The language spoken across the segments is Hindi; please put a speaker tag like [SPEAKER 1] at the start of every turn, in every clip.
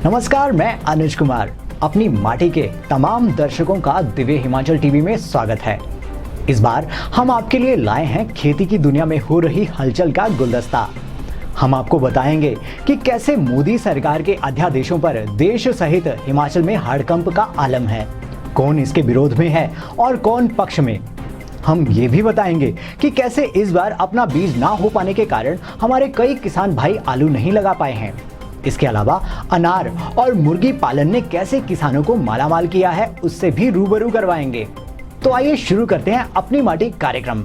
[SPEAKER 1] नमस्कार, मैं अनुज कुमार। अपनी माटी के तमाम दर्शकों का दिव्य हिमाचल टीवी में स्वागत है। इस बार हम आपके लिए लाए हैं खेती की दुनिया में हो रही हलचल का गुलदस्ता। हम आपको बताएंगे कि कैसे मोदी सरकार के अध्यादेशों पर देश सहित हिमाचल में हड़कंप का आलम है, कौन इसके विरोध में है और कौन पक्ष में। हम ये भी बताएंगे कि कैसे इस बार अपना बीज ना हो पाने के कारण हमारे कई किसान भाई आलू नहीं लगा पाए हैं। इसके अलावा अनार और मुर्गी पालन ने कैसे किसानों को मालामाल किया है, उससे भी रूबरू करवाएंगे। तो आइए शुरू करते हैं अपनी माटी कार्यक्रम।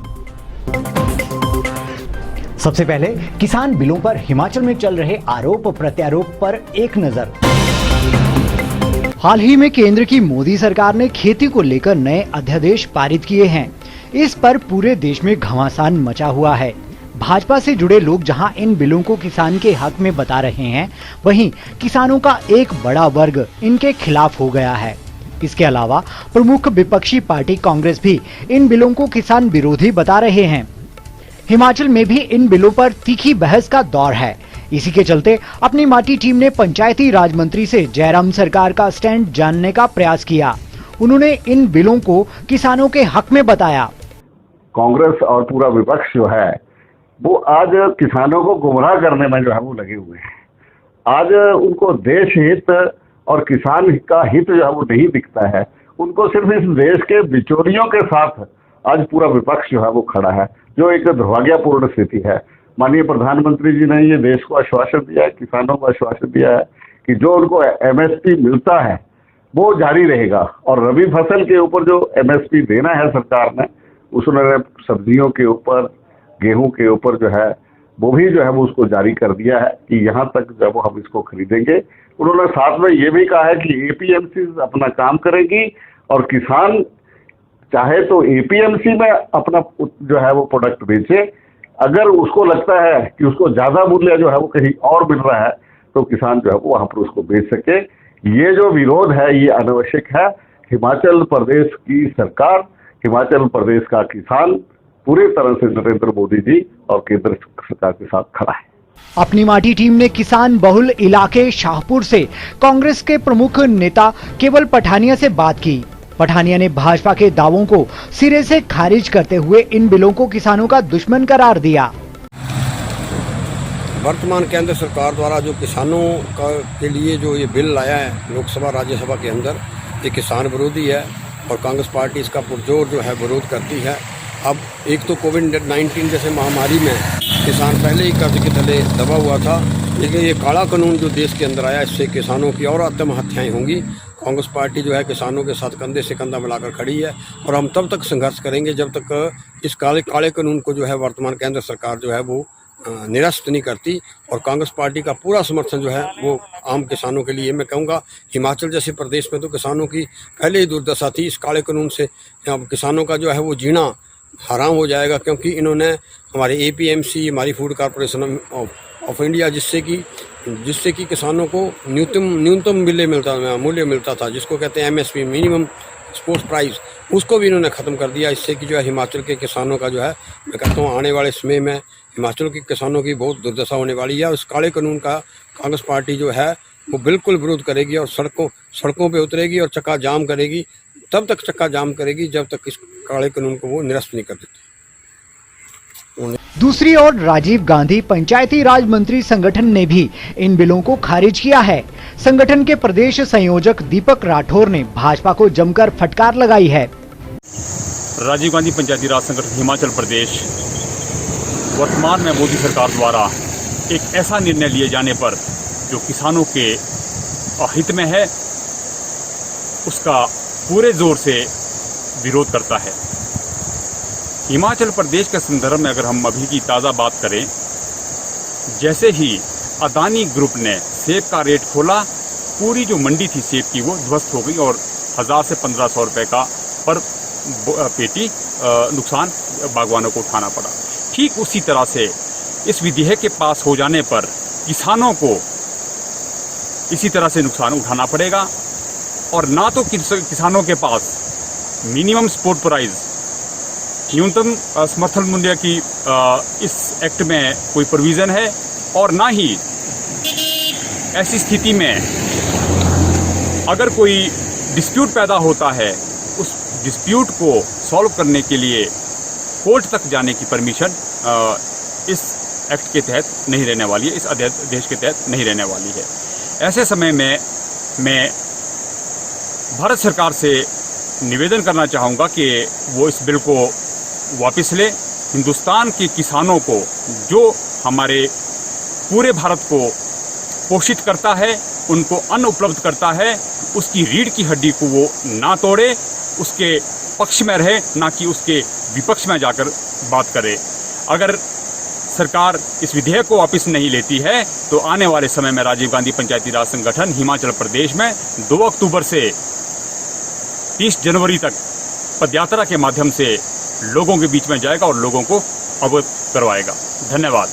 [SPEAKER 1] सबसे पहले किसान बिलों पर हिमाचल में चल रहे आरोप प्रत्यारोप पर एक नजर। हाल ही में केंद्र की मोदी सरकार ने खेती को लेकर नए अध्यादेश पारित किए हैं। इस पर पूरे देश में घमासान मचा हुआ है। भाजपा से जुड़े लोग जहां इन बिलों को किसान के हक में बता रहे हैं, वहीं किसानों का एक बड़ा वर्ग इनके खिलाफ हो गया है। इसके अलावा प्रमुख विपक्षी पार्टी कांग्रेस भी इन बिलों को किसान विरोधी बता रहे हैं। हिमाचल में भी इन बिलों पर तीखी बहस का दौर है। इसी के चलते अपनी माटी टीम ने पंचायती राज मंत्री से जयराम सरकार का स्टैंड जानने का प्रयास किया। उन्होंने इन बिलों को किसानों के हक में बताया।
[SPEAKER 2] कांग्रेस और पूरा विपक्ष जो है वो आज किसानों को गुमराह करने में जो है वो लगे हुए हैं। आज उनको देश हित और किसान का हित जो है वो नहीं दिखता है। उनको सिर्फ इस देश के बिचौलियों के साथ आज पूरा विपक्ष जो है वो खड़ा है, जो एक दुर्भाग्यपूर्ण स्थिति है। माननीय प्रधानमंत्री जी ने ये देश को आश्वासन दिया है, किसानों को आश्वासन दिया है कि जो उनको एमएसपी मिलता है वो जारी रहेगा, और रबी फसल के ऊपर जो एमएसपी देना है सरकार ने, उसने सब्जियों के ऊपर, गेहूं के ऊपर जो है वो भी जो है वो उसको जारी कर दिया है कि यहाँ तक जब हम इसको खरीदेंगे। उन्होंने साथ में ये भी कहा है कि एपीएमसी अपना काम करेगी और किसान चाहे तो एपीएमसी में अपना जो है वो प्रोडक्ट बेचे। अगर उसको लगता है कि उसको ज्यादा मूल्य जो है वो कहीं और मिल रहा है तो किसान जो है वो वहां पर उसको बेच सके। ये जो विरोध है ये अनावश्यक है। हिमाचल प्रदेश की सरकार, हिमाचल प्रदेश का किसान पूरी तरह से नरेंद्र मोदी जी और केंद्र सरकार के साथ खड़ा है।
[SPEAKER 1] अपनी माटी टीम ने किसान बहुल इलाके शाहपुर से कांग्रेस के प्रमुख नेता केवल पठानिया से बात की। पठानिया ने भाजपा के दावों को सिरे से खारिज करते हुए इन बिलों को किसानों का दुश्मन करार दिया।
[SPEAKER 3] वर्तमान केंद्र सरकार द्वारा जो किसानों के लिए जो ये बिल लाया है लोकसभा राज्यसभा के अंदर, ये किसान विरोधी है और कांग्रेस पार्टी इसका पुरजोर जो है विरोध करती है। अब एक तो कोविड-19 जैसे महामारी में किसान पहले ही कर्ज के तले दबा हुआ था, लेकिन ये काला कानून जो देश के अंदर आया, इससे किसानों की और आत्महत्याएं होंगी। कांग्रेस पार्टी जो है किसानों के साथ कंधे से कंधा मिलाकर खड़ी है और हम तब तक संघर्ष करेंगे जब तक इस काले कानून को जो है वर्तमान केंद्र सरकार जो है वो निरस्त नहीं करती। और कांग्रेस पार्टी का पूरा समर्थन जो है वो आम किसानों के लिए। मैं कहूँगा हिमाचल जैसे प्रदेश में तो किसानों की पहले ही दुर्दशा थी। इस काले कानून से अब किसानों का जो है वो जीना हराम हो जाएगा, क्योंकि इन्होंने हमारे एपीएमसी, हमारी फूड कॉरपोरेशन ऑफ इंडिया, जिससे कि किसानों को न्यूनतम मूल्य मिलता था, जिसको कहते हैं एमएसपी, मिनिमम सपोर्ट प्राइस, उसको भी इन्होंने ख़त्म कर दिया। इससे कि जो है हिमाचल के किसानों का जो है, मैं कहता हूँ आने वाले समय में हिमाचल के किसानों की बहुत दुर्दशा होने वाली है। उस काले कानून का कांग्रेस पार्टी जो है वो बिल्कुल विरोध करेगी और सड़कों पे उतरेगी और चक्का जाम करेगी। तब तक चक्का जाम करेगी जब तक इस काले कानून को वो निरस्त नहीं कर देते।
[SPEAKER 1] दूसरी ओर राजीव गांधी पंचायती राज मंत्री संगठन ने भी इन बिलों को खारिज किया है। संगठन के प्रदेश संयोजक दीपक राठौर ने भाजपा को जमकर फटकार लगाई है।
[SPEAKER 4] राजीव गांधी पंचायती राज संगठन हिमाचल प्रदेश वर्तमान में मोदी सरकार द्वारा एक ऐसा निर्णय लिए जाने पर जो किसानों के हित में है, उसका पूरे जोर से विरोध करता है। हिमाचल प्रदेश के संदर्भ में अगर हम अभी की ताज़ा बात करें, जैसे ही अदानी ग्रुप ने सेब का रेट खोला, पूरी जो मंडी थी सेब की वो ध्वस्त हो गई और 1000 से 1500 रुपये का पर पेटी नुकसान बागवानों को उठाना पड़ा। ठीक उसी तरह से इस विधेयक के पास हो जाने पर किसानों को इसी तरह से नुकसान उठाना पड़ेगा, और ना तो किसानों के पास मिनिमम सपोर्ट प्राइस, न्यूनतम समर्थन मूल्य की इस एक्ट में कोई प्रोविज़न है, और ना ही ऐसी स्थिति में अगर कोई डिस्प्यूट पैदा होता है, उस डिस्प्यूट को सॉल्व करने के लिए कोर्ट तक जाने की परमिशन इस एक्ट के तहत नहीं रहने वाली है, इस अध्यादेश के तहत नहीं रहने वाली है। ऐसे समय में मैं भारत सरकार से निवेदन करना चाहूँगा कि वो इस बिल को वापस ले। हिंदुस्तान के किसानों को, जो हमारे पूरे भारत को पोषित करता है, उनको अन्न उपलब्ध करता है, उसकी रीढ़ की हड्डी को वो ना तोड़े, उसके पक्ष में रहे, ना कि उसके विपक्ष में जाकर बात करे। अगर सरकार इस विधेयक को वापस नहीं लेती है तो आने वाले समय में राजीव गांधी पंचायती राज संगठन हिमाचल प्रदेश में 2 अक्टूबर से 30 जनवरी तक पदयात्रा के माध्यम से लोगों के बीच में जाएगा और लोगों को अवगत करवाएगा। धन्यवाद।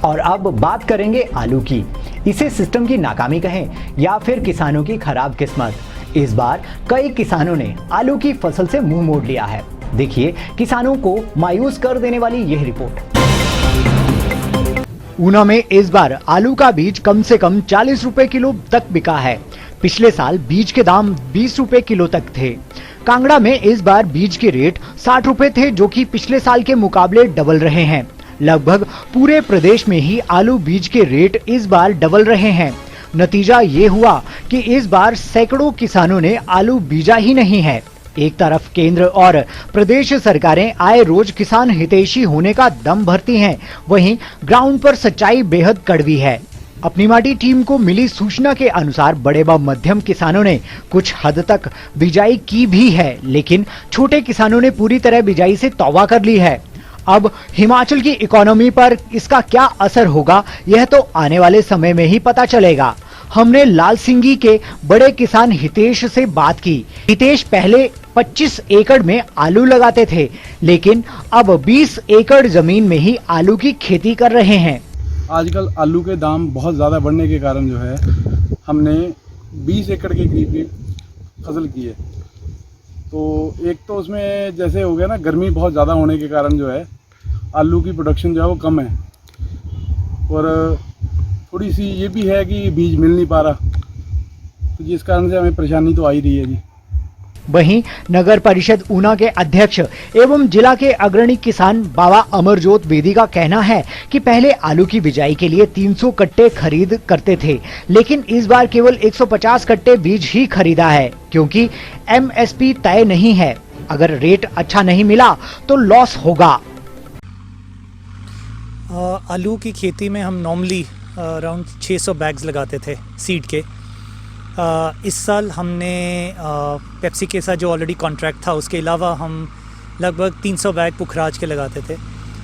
[SPEAKER 1] और अब बात करेंगे आलू की। इसे सिस्टम की नाकामी कहें या फिर किसानों की खराब किस्मत। इस बार कई किसानों ने आलू की फसल से मुंह मोड़ लिया है। देखिए किसानों को मायूस कर देने वाली यह रिपोर्ट। ऊना में इस बार आलू का बीज कम से कम 40 रुपए किलो तक बिका है। पिछले साल बीज के दाम 20 रुपए किलो तक थे। कांगड़ा में इस बार बीज के रेट 60 रुपए थे, जो कि पिछले साल के मुकाबले डबल रहे हैं। लगभग पूरे प्रदेश में ही आलू बीज के रेट इस बार डबल रहे हैं। नतीजा ये हुआ कि इस बार सैकड़ों किसानों ने आलू बीजा ही नहीं है। एक तरफ केंद्र और प्रदेश सरकारें आए रोज किसान हितैषी होने का दम भरती हैं, वहीं ग्राउंड पर सच्चाई बेहद कड़वी है। अपनी माटी टीम को मिली सूचना के अनुसार बड़े व मध्यम किसानों ने कुछ हद तक बिजाई की भी है, लेकिन छोटे किसानों ने पूरी तरह बिजाई से तौबा कर ली है। अब हिमाचल की इकोनॉमी पर इसका क्या असर होगा, यह तो आने वाले समय में ही पता चलेगा। हमने लाल सिंगी के बड़े किसान हितेश से बात की। हितेश पहले 25 एकड़ में आलू लगाते थे, लेकिन अब 20 एकड़ जमीन में ही आलू की खेती कर रहे हैं।
[SPEAKER 5] आजकल आलू के दाम बहुत ज़्यादा बढ़ने के कारण जो है हमने 20 एकड़ के करीब फसल की है। तो एक तो उसमें जैसे हो गया ना, गर्मी बहुत ज़्यादा होने के कारण जो है आलू की प्रोडक्शन जो है वो कम है, और थोड़ी सी ये भी है कि बीज मिल नहीं पा रहा, तो जिस कारण से हमें परेशानी तो आ ही रही है जी।
[SPEAKER 1] वहीं नगर परिषद ऊना के अध्यक्ष एवं जिला के अग्रणी किसान बाबा अमरजोत बेदी का कहना है कि पहले आलू की बिजाई के लिए 300 कट्टे खरीद करते थे, लेकिन इस बार केवल 150 कट्टे बीज ही खरीदा है, क्योंकि एमएसपी तय नहीं है। अगर रेट अच्छा नहीं मिला तो लॉस होगा।
[SPEAKER 6] आलू की खेती में हम नॉर्मली अराउंड 600 बैग्स लगाते थे सीड के। इस साल हमने पेप्सी के साथ जो ऑलरेडी कॉन्ट्रैक्ट था, उसके अलावा हम लगभग 300 बैग पुखराज के लगाते थे।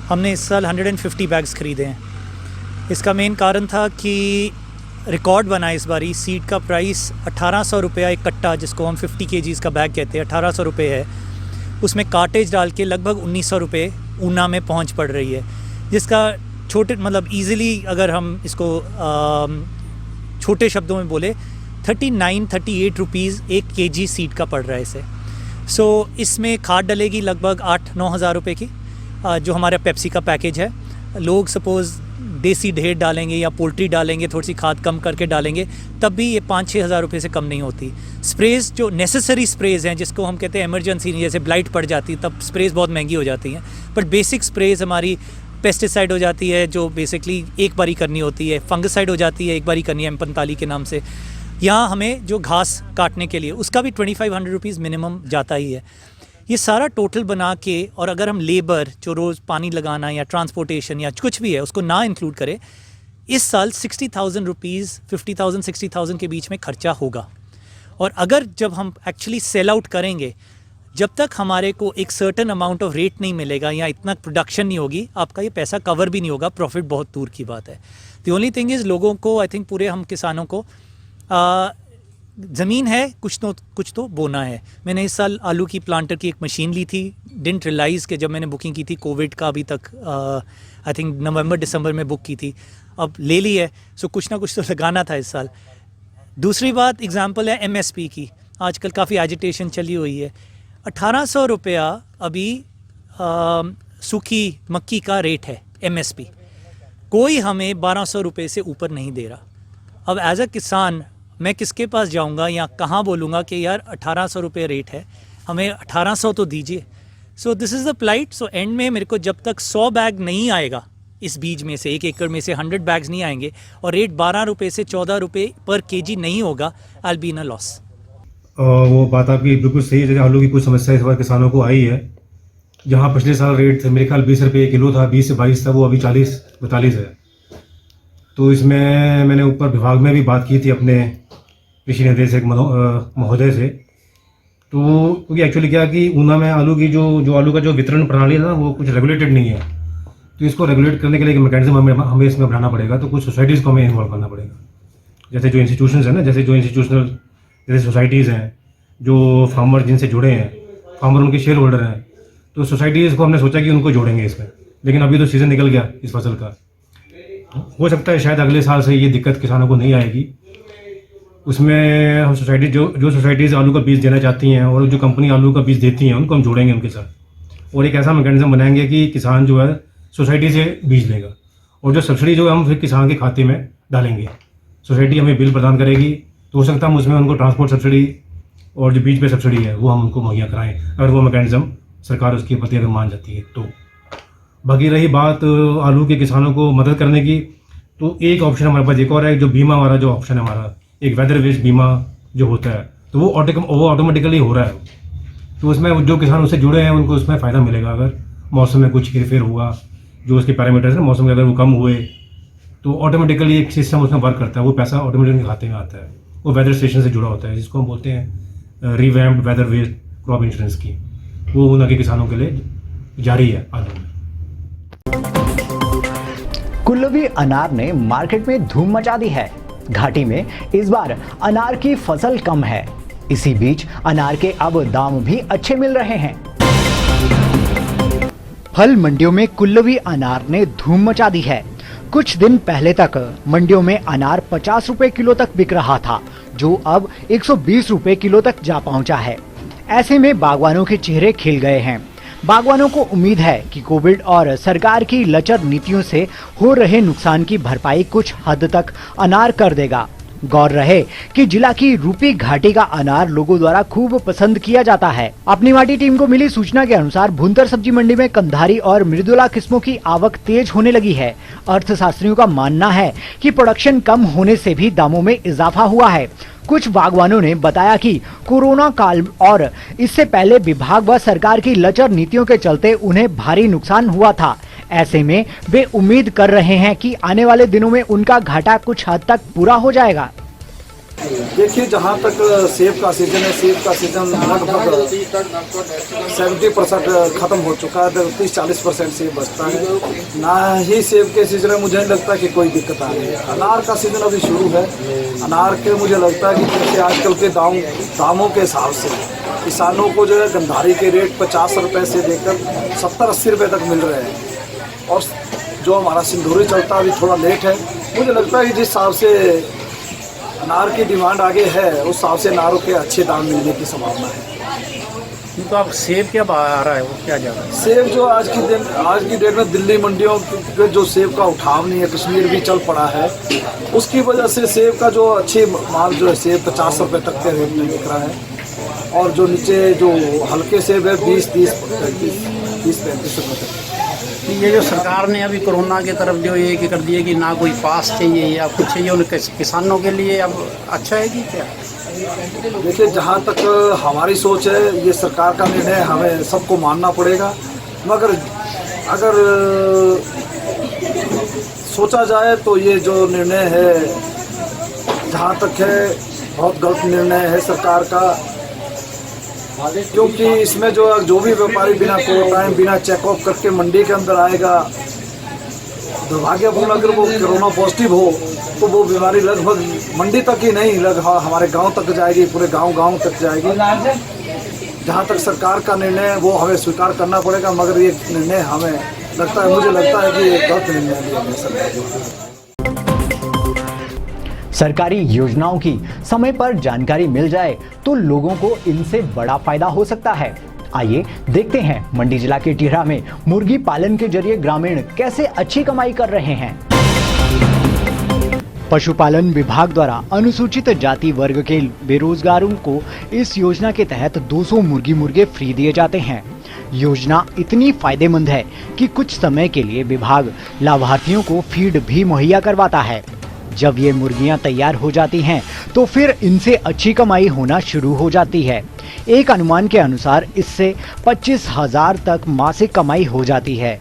[SPEAKER 6] हमने इस साल 150 बैग्स ख़रीदे हैं। इसका मेन कारण था कि रिकॉर्ड बना इस बारी। सीड का प्राइस 1800 रुपया एक कट्टा, जिसको हम 50 kgs का बैग कहते हैं, 1800 रुपये है। उसमें कार्टेज डाल के लगभग 1900 रुपये ऊना में पहुंच पड़ रही है, जिसका छोटे मतलब ईज़िली अगर हम इसको छोटे शब्दों में बोले 38 रुपीज़ 1 kg सीड का पड़ रहा है इसे। सो इसमें खाद डलेगी लगभग 8-9 हज़ार रुपये की, जो हमारा पेप्सी का पैकेज है। लोग सपोज़ देसी ढेर डालेंगे या पोल्ट्री डालेंगे, थोड़ी सी खाद कम करके डालेंगे, तब भी ये 5-6 हज़ार रुपये से कम नहीं होती। स्प्रेज़ जो नेसेसरी स्प्रेज़ हैं, जिसको हम कहते हैं इमरजेंसी, जैसे ब्लाइट पड़ जाती है तब स्प्रेज़ बहुत महंगी हो जाती हैं, बट बेसिक स्प्रेज़ हमारी पेस्टिसाइड हो जाती है, जो बेसिकली एक बारी करनी होती है। फंगिसाइड हो जाती है, एक बारी करनी है M45 के नाम से। यहाँ हमें जो घास काटने के लिए उसका भी 2500 रुपीज़ मिनिमम जाता ही है। ये सारा टोटल बना के, और अगर हम लेबर जो रोज़ पानी लगाना या ट्रांसपोर्टेशन या कुछ भी है उसको ना इंक्लूड करें, इस साल 60,000 रुपीज़ 50,000-60,000 के बीच में खर्चा होगा। और अगर जब हम एक्चुअली सेल आउट करेंगे, जब तक हमारे को एक सर्टेन अमाउंट ऑफ रेट नहीं मिलेगा या इतना प्रोडक्शन नहीं होगी, आपका ये पैसा कवर भी नहीं होगा, प्रॉफिट बहुत दूर की बात है। द ओनली थिंग इज़ लोगों को, आई थिंक पूरे हम किसानों को ज़मीन है, कुछ तो बोना है। मैंने इस साल आलू की प्लांटर की एक मशीन ली थी। डिडंट रियलाइज़ कि जब मैंने बुकिंग की थी कोविड का अभी तक आई थिंक नवंबर-दिसंबर में बुक की थी, अब ले ली है। सो कुछ ना कुछ तो लगाना था इस साल। दूसरी बात एग्जांपल है MSP की। आजकल काफ़ी एजिटेशन चली हुई है। 1800 रुपया अभी सूखी मक्की का रेट है MSP। कोई हमें 1200 रुपये से ऊपर नहीं दे रहा। अब एज अ किसान मैं किसके पास जाऊंगा या कहाँ बोलूँगा कि यार 1800 रुपये रेट है, हमें 1800 तो दीजिए। So this is the plight. So end में मेरे को जब तक 100 बैग नहीं आएगा इस बीज में से, 1 एकड़ में से 100 बैग्स नहीं आएंगे और रेट 12 रुपये से 14 रुपये पर केजी नहीं होगा, I will be in a loss.
[SPEAKER 7] वो बात आपकी बिल्कुल सही है। आलू की कुछ समस्या इस बार किसानों को आई है। जहाँ पिछले साल रेट थे मेरे ख्याल 20 रुपये किलो था, 20 से 22 था, वो अभी 40-42 है। तो इसमें मैंने ऊपर विभाग में भी बात की थी अपने कृषि निदेशक महोदय से। तो क्योंकि एक्चुअली क्या कि ऊना में आलू की जो आलू का जो वितरण प्रणाली है ना, वो कुछ रेगुलेटेड नहीं है। तो इसको रेगुलेट करने के लिए एक मैकेनिज्म हमें इसमें बनाना पड़ेगा। तो कुछ सोसाइटीज़ को हमें इन्वॉल्व करना पड़ेगा, जैसे जो इंस्टीट्यूशंस हैं ना, जैसे सोसाइटीज़ हैं, जो फार्मर जिनसे जुड़े हैं, फार्मर उनके शेयर होल्डर हैं। तो सोसाइटीज़ को हमने सोचा कि उनको जोड़ेंगे इसमें, लेकिन अभी तो सीज़न निकल गया इस फसल का। हो सकता है शायद अगले साल से ये दिक्कत किसानों को नहीं आएगी। उसमें हम सोसाइटी जो सोसाइटीज़ आलू का बीज देना चाहती हैं और जो कंपनी आलू का बीज देती हैं, उनको हम जोड़ेंगे उनके साथ, और एक ऐसा मैकेनिज्म बनाएंगे कि किसान जो है सोसाइटी से बीज लेगा, और जो सब्सिडी जो है हम फिर किसान के खाते में डालेंगे। सोसाइटी हमें बिल प्रदान करेगी, तो हो सकता है हम उसमें उनको ट्रांसपोर्ट सब्सिडी और जो बीज पे सब्सिडी है वो हम उनको मुहैया कराएं, अगर वो मैकेनिज्म सरकार उसके प्रति अगर मान जाती है तो। बाकी रही बात आलू के किसानों को मदद करने की, तो एक ऑप्शन हमारे पास एक और है, जो बीमा वाला जो ऑप्शन है हमारा, एक वेदर बेस्ड बीमा जो होता है, तो वो ऑटोमेटिकली हो रहा है। तो उसमें जो किसान उससे जुड़े हैं उनको उसमें फ़ायदा मिलेगा। अगर मौसम में कुछ हेरफेर हुआ, जो उसके पैरामीटर्स हैं मौसम के अगर वो कम हुए, तो ऑटोमेटिकली एक सिस्टम उसमें वर्क करता है, वो पैसा ऑटोमेटिकली खाते में आता है। वो वेदर स्टेशन से जुड़ा होता है, जिसको हम बोलते हैं revamped weather based crop insurance की। वो उन के किसानों के लिए जारी है आलू में।
[SPEAKER 1] कुल्लवी अनार ने मार्केट में धूम मचा दी है। घाटी में इस बार अनार की फसल कम है, इसी बीच अनार के अब दाम भी अच्छे मिल रहे हैं। फल मंडियों में कुल्लवी अनार ने धूम मचा दी है। कुछ दिन पहले तक मंडियों में अनार 50 रुपए किलो तक बिक रहा था, जो अब 120 रुपए किलो तक जा पहुंचा है। ऐसे में बागवानों के चेहरे खिल गए हैं। बागवानों को उम्मीद है कि कोविड और सरकार की लचर नीतियों से हो रहे नुकसान की भरपाई कुछ हद तक अनार कर देगा। गौर रहे कि जिला की रूपी घाटी का अनार लोगों द्वारा खूब पसंद किया जाता है। अपनी माटी टीम को मिली सूचना के अनुसार भुंतर सब्जी मंडी में कंधारी और मृदुला किस्मों की आवक तेज होने लगी है। अर्थशास्त्रियों का मानना है कि प्रोडक्शन कम होने से भी दामों में इजाफा हुआ है। कुछ बागवानों ने बताया कि कोरोना काल और इससे पहले विभाग व सरकार की लचर नीतियों के चलते उन्हें भारी नुकसान हुआ था। ऐसे में वे उम्मीद कर रहे हैं कि आने वाले दिनों में उनका घाटा कुछ हद तक पूरा हो जाएगा।
[SPEAKER 8] देखिए, जहाँ तक सेब का सीजन है, सेब का सीजन लगभग 70% खत्म हो चुका है, 30-40% सेब बचता है। ना ही सेब के सीजन में मुझे नहीं लगता कि कोई दिक्कत आ रही है। अनार का सीजन अभी शुरू है। अनार के मुझे लगता है कि जैसे आजकल के दामों के हिसाब से किसानों को जो है गंधारी के रेट 50 रुपये से लेकर 70-80 रुपये तक मिल रहे हैं, और जो हमारा सिंदूरी चलता है अभी थोड़ा लेट है। मुझे लगता है कि जिस हिसाब से अनार की डिमांड आगे है, उस हिसाब से अनारों के अच्छे दाम मिलने की संभावना है।
[SPEAKER 9] तो अब सेब क्या आ रहा है, वो क्या जा रहा है?
[SPEAKER 8] सेब जो आज की डेट में दिल्ली मंडियों के जो सेब का उठाव नहीं है, कश्मीर भी चल पड़ा है, उसकी वजह से सेब का जो अच्छे माल जो है सेब 50 रुपये तक के रेट में बिक रहा है, और जो नीचे जो हल्के सेब है 20-35 रुपये तक।
[SPEAKER 9] ये जो सरकार ने अभी कोरोना की तरफ जो ये कर दिए कि ना कोई पास चाहिए या कुछ चाहिए, उन किसानों के लिए अब अच्छा है कि क्या?
[SPEAKER 8] देखिए, जहाँ तक हमारी सोच है, ये सरकार का निर्णय हमें सबको मानना पड़ेगा, मगर अगर सोचा जाए तो ये जो निर्णय है जहाँ तक है बहुत गलत निर्णय है सरकार का, क्योंकि इसमें जो भी व्यापारी बिना क्वारंटाइन बिना चेकअप करके मंडी के अंदर आएगा, दुर्भाग्यपूर्ण अगर वो कोरोना पॉजिटिव हो तो वो बीमारी लगभग मंडी तक ही नहीं, लगभग हमारे गांव तक जाएगी, पूरे गांव तक जाएगी। जहां तक सरकार का निर्णय है वो हमें स्वीकार करना पड़ेगा, मगर ये निर्णय मुझे लगता है कि ये गलत निर्णय लिया है सरकार द्वारा।
[SPEAKER 1] सरकारी योजनाओं की समय पर जानकारी मिल जाए तो लोगों को इनसे बड़ा फायदा हो सकता है। आइए देखते हैं मंडी जिला के टिहरा में मुर्गी पालन के जरिए ग्रामीण कैसे अच्छी कमाई कर रहे हैं। पशुपालन विभाग द्वारा अनुसूचित जाति वर्ग के बेरोजगारों को इस योजना के तहत 200 मुर्गी मुर्गे फ्री दिए जाते हैं। योजना इतनी फायदेमंद है कि कुछ समय के लिए विभाग लाभार्थियों को फीड भी मुहैया करवाता है। जब ये मुर्गियां तैयार हो जाती हैं तो फिर इनसे अच्छी कमाई होना शुरू हो जाती है। एक अनुमान के अनुसार इससे 25,000 तक मासिक कमाई हो जाती है।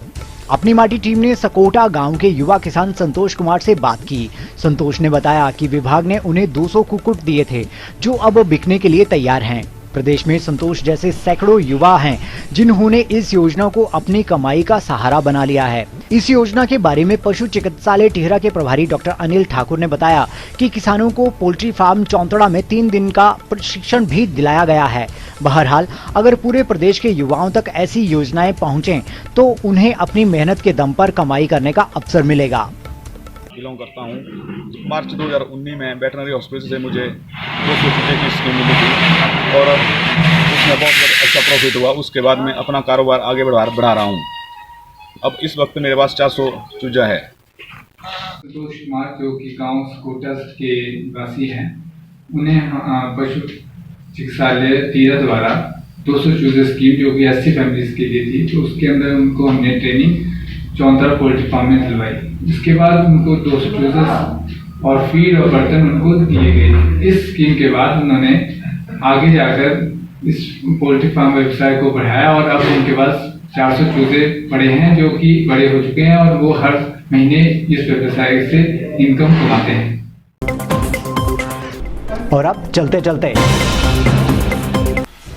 [SPEAKER 1] अपनी माटी टीम ने सकोटा गांव के युवा किसान संतोष कुमार से बात की। संतोष ने बताया कि विभाग ने उन्हें 200 कुक्कुट दिए थे जो अब बिकने के लिए तैयार हैं। प्रदेश में संतोष जैसे सैकड़ों युवा हैं जिन्होंने इस योजना को अपनी कमाई का सहारा बना लिया है। इस योजना के बारे में पशु चिकित्सालय टिहरा के प्रभारी डॉक्टर अनिल ठाकुर ने बताया कि किसानों को पोल्ट्री फार्म चौंतड़ा में 3 दिन का प्रशिक्षण भी दिलाया गया है। बहरहाल अगर पूरे प्रदेश के युवाओं तक ऐसी योजनाएं पहुंचे तो उन्हें अपनी मेहनत के दम पर कमाई करने का अवसर मिलेगा।
[SPEAKER 10] बिलोंग करता हूँ। मार्च 2019 में वेटनरी हॉस्पिटल से मुझे 200 चूजे की स्कीम मिली थी और उसमें बहुत अच्छा प्रॉफिट हुआ। उसके बाद मैं अपना कारोबार आगे बढ़ा रहा हूँ। अब इस वक्त मेरे पास 400 चूजा है।
[SPEAKER 11] संतोष कुमार जो कि गांव सकोटा के वासी हैं, उन्हें पशु चिकित्सालय टिहरा द्वारा 200 चूजे स्कीम जो कि 80 फैमिलीज के लिए थी, तो उसके अंदर उनको हमने ट्रेनिंग चौंतरा पोल्ट्री फार्म में दिलवाई। जिसके बाद उनको 200 चूजे और फीड और बर्तन उनको दिए गए। इस स्कीम के बाद उन्होंने आगे जाकर इस पोल्ट्री फार्म व्यवसाय को बढ़ाया और अब उनके पास 400 चूजे पड़े हैं जो कि बड़े हो चुके हैं और वो हर महीने इस व्यवसाय से इनकम कमाते हैं।
[SPEAKER 1] और अब चलते चलते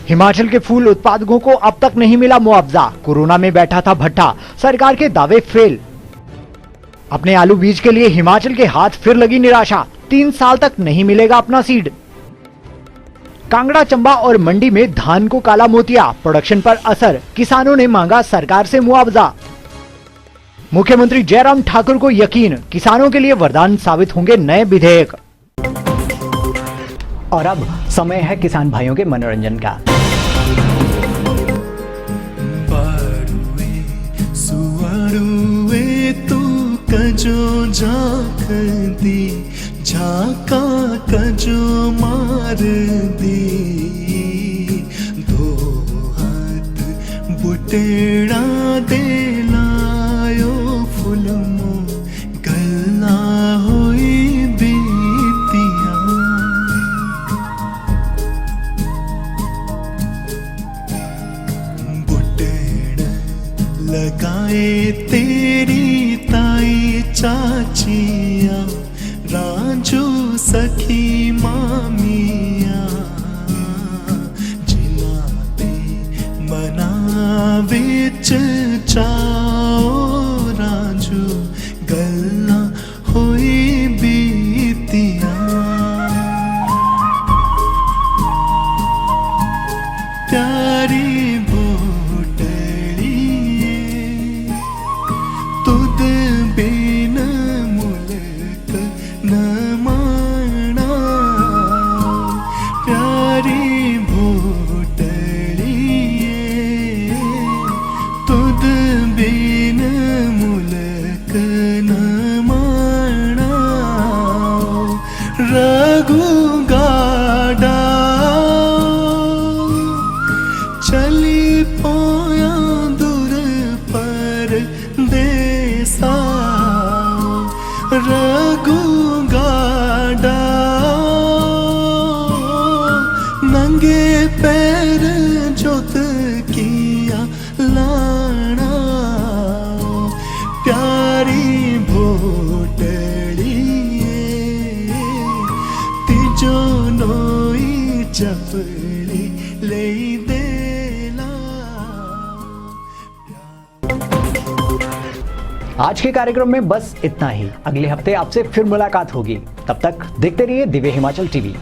[SPEAKER 1] हिमाचल के फूल उत्पादकों को अब तक नहीं मिला मुआवजा। कोरोना में बैठा था भट्टा, सरकार के दावे फेल। अपने आलू बीज के लिए हिमाचल के हाथ फिर लगी निराशा। 3 साल तक नहीं मिलेगा अपना सीड। कांगड़ा, चंबा और मंडी में धान को काला मोतिया, प्रोडक्शन पर असर। किसानों ने मांगा सरकार से मुआवजा। मुख्यमंत्री जयराम ठाकुर को यकीन, किसानों के लिए वरदान साबित होंगे नए विधेयक। और अब समय है किसान भाइयों के मनोरंजन का।
[SPEAKER 12] कजो झांकदी झाका कजो मार दी, दो हाथ बुटेड़ा दे लायो फुलमो गल्ला होई बीतिया। बुटेड़ लगाए तेरी चाचिया, राजू सखी मामिया, जिलाते मना विच चाओ राजू गल्ला होई बीतिया। प्यारी चली पोया दूर पर देसा, रघु गाड़ा नंगे पैर जोत किया लाना। प्यारी भोटड़ी तिजो नोई चपली ले दे।
[SPEAKER 1] आज के कार्यक्रम में बस इतना ही। अगले हफ्ते आपसे फिर मुलाकात होगी। तब तक देखते रहिए दिव्य हिमाचल टीवी।